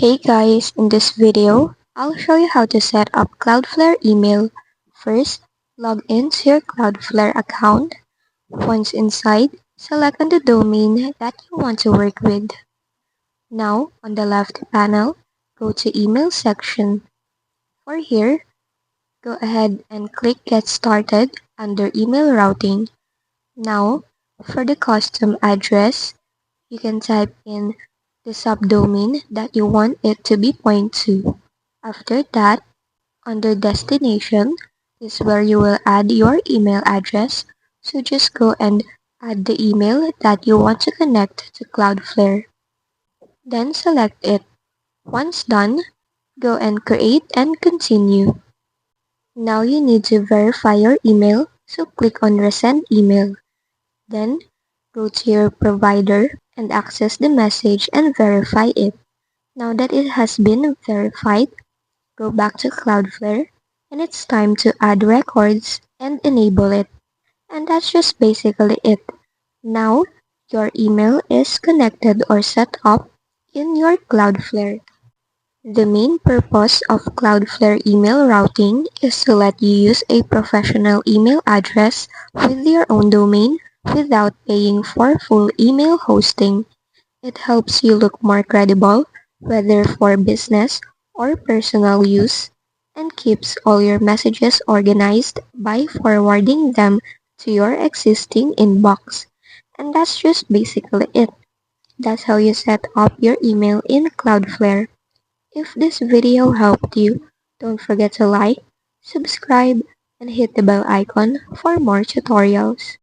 Hey guys, in this video, I'll show you how to set up Cloudflare email. First, log into your Cloudflare account. Once inside, select on the domain that you want to work with. Now, on the left panel, go to email section. For here, go ahead and click Get Started under email routing. Now, for the custom address, you can type in the subdomain that you want it to be point to. After that, under destination is where you will add your email address. So just go and add the email that you want to connect to Cloudflare. Then select it. Once done, go and create and continue. Now you need to verify your email, so click on Resend Email. Then go to your provider and access the message and verify it. Now that it has been verified, go back to Cloudflare and it's time to add records and enable it. And that's just basically it. Now your email is connected or set up in your Cloudflare. The main purpose of Cloudflare email routing is to let you use a professional email address with your own domain without paying for full email hosting. It helps you look more credible, whether for business or personal use, and keeps all your messages organized by forwarding them to your existing inbox. And that's just basically it. That's how you set up your email in Cloudflare. If this video helped you, don't forget to like, subscribe, and hit the bell icon for more tutorials.